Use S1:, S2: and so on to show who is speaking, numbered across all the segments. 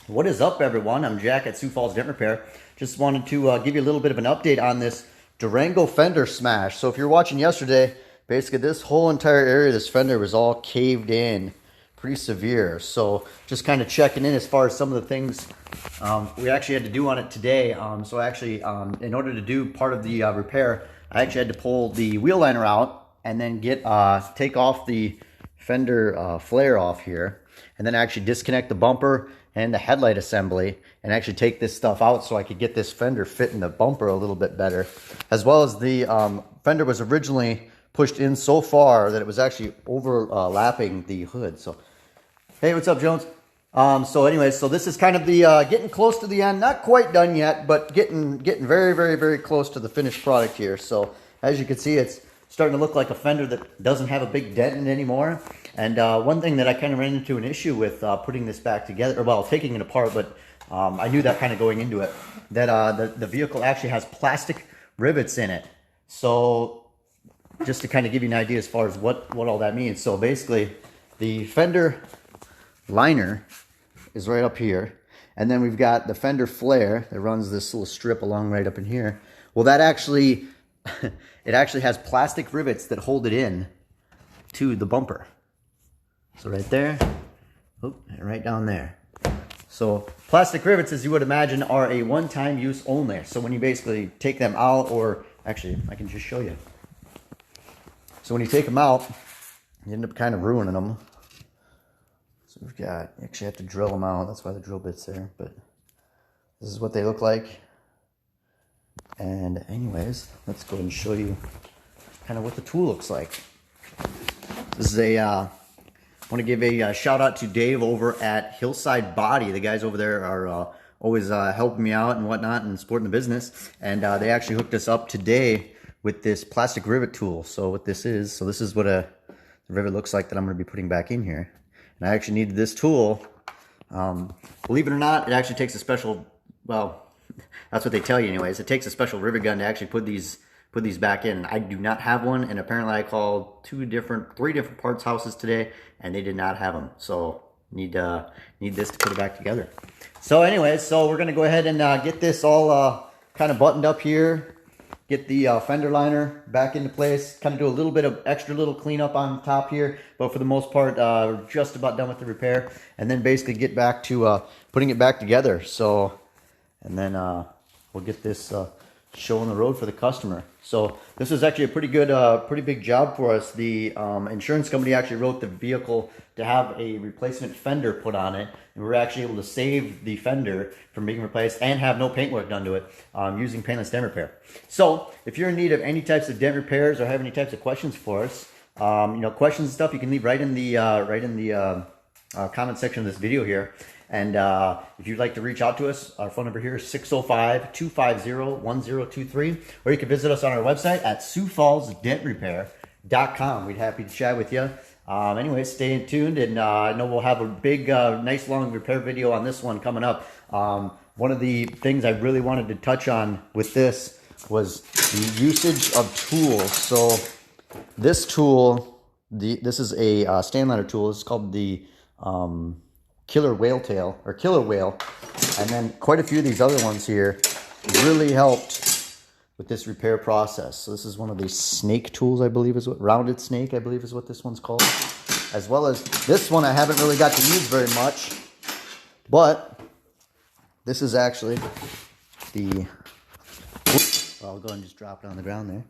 S1: What is up, everyone? I'm Jack at Sioux Falls Dent Repair. Just wanted to give you a little bit of an update on this Durango fender smash. So if you're watching yesterday, basically this whole entire area of this fender was all caved in pretty severe. So just kind of checking in as far as some of the things we actually had to do on it today. So actually, in order to do part of the repair, I actually had to pull the wheel liner out and then take off the Fender Flare off here, and then actually disconnect the bumper and the headlight assembly and actually take this stuff out so I could get this fender fit in the bumper a little bit better. As well as the fender was originally pushed in so far that it was actually overlapping the hood. So, hey, what's up, Jones? So anyways, so this is kind of the getting close to the end. Not quite done yet, but getting very, very, very close to the finished product here. So as you can see, it's starting to look like a fender that doesn't have a big dent in it anymore. And one thing that I kind of ran into an issue with putting this back together, or well, taking it apart, but I knew that kind of going into it, that the vehicle actually has plastic rivets in it. So just to kind of give you an idea as far as what all that means. So basically, the Fender Liner is right up here. And then we've got the Fender Flare that runs this little strip along right up in here. Well, that actually, it actually has plastic rivets that hold it in to the bumper. So right there, and right down there. So plastic rivets, as you would imagine, are a one-time use only. So when you basically take them out, or actually, I can just show you. So when you take them out, you end up kind of ruining them. So we've got, you actually have to drill them out. That's why the drill bit's there. But this is what they look like. And anyways, let's go ahead and show you kind of what the tool looks like. This is I want to give a shout out to Dave over at Hillside Body. The guys over there are always helping me out and whatnot and supporting the business. And they actually hooked us up today with this plastic rivet tool. So what this is, this is what the rivet looks like that I'm going to be putting back in here. And I actually needed this tool. Believe it or not, it actually takes a special, well, that's what they tell you anyways. It takes a special rivet gun to actually put these back in. I do not have one, and apparently I called three different parts houses today, and they did not have them. So need this to put it back together. So anyways, so we're gonna go ahead and get this all kind of buttoned up here. Get the fender liner back into place. Kind of do a little bit of extra little cleanup on top here, but for the most part, we're just about done with the repair, and then basically get back to putting it back together. So, and then we'll get this show on the road for the customer. So this is actually a pretty good, pretty big job for us. The insurance company actually wrote the vehicle to have a replacement fender put on it, and we were actually able to save the fender from being replaced and have no paint work done to it using paintless dent repair. So if you're in need of any types of dent repairs or have any types of questions for us, you know, questions and stuff, you can leave right in the comment section of this video here. And if you'd like to reach out to us, our phone number here is 605-250-1023, or you can visit us on our website at SiouxFallsDentRepair.com. We'd be happy to chat with you. Anyways, stay tuned, and I know we'll have a big, nice long repair video on this one coming up. One of the things I really wanted to touch on with this was the usage of tools. So this tool, this is a Stanliner tool. It's called the Killer Whale Tail, or Killer Whale, and then quite a few of these other ones here really helped with this repair process. So this is one of these snake tools, I believe is what, rounded snake, I believe is what this one's called. As well as this one I haven't really got to use very much, but this is actually the, well, I'll go and just drop it on the ground there.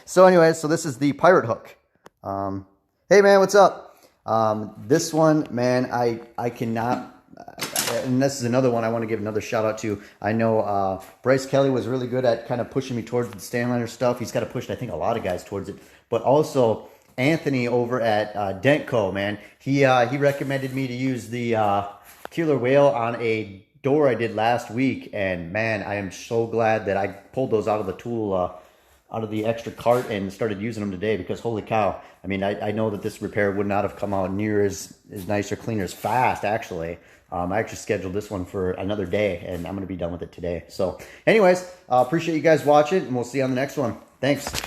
S1: So anyways, so this is the pirate hook. Hey man, what's up? This one, man, I cannot, and this is another one I want to give another shout out to. I know Bryce Kelly was really good at kind of pushing me towards the Stanliner stuff. He's got to push, I think, a lot of guys towards it. But also Anthony over at Dent Co, man, he recommended me to use the Killer Whale on a door I did last week, and man, I am so glad that I pulled those out of the tool, out of the extra cart, and started using them today, because holy cow, I mean, I know that this repair would not have come out near as nice or clean or as fast, actually. I actually scheduled this one for another day, and I'm going to be done with it today. So anyways, appreciate you guys watching, and we'll see you on the next one. Thanks.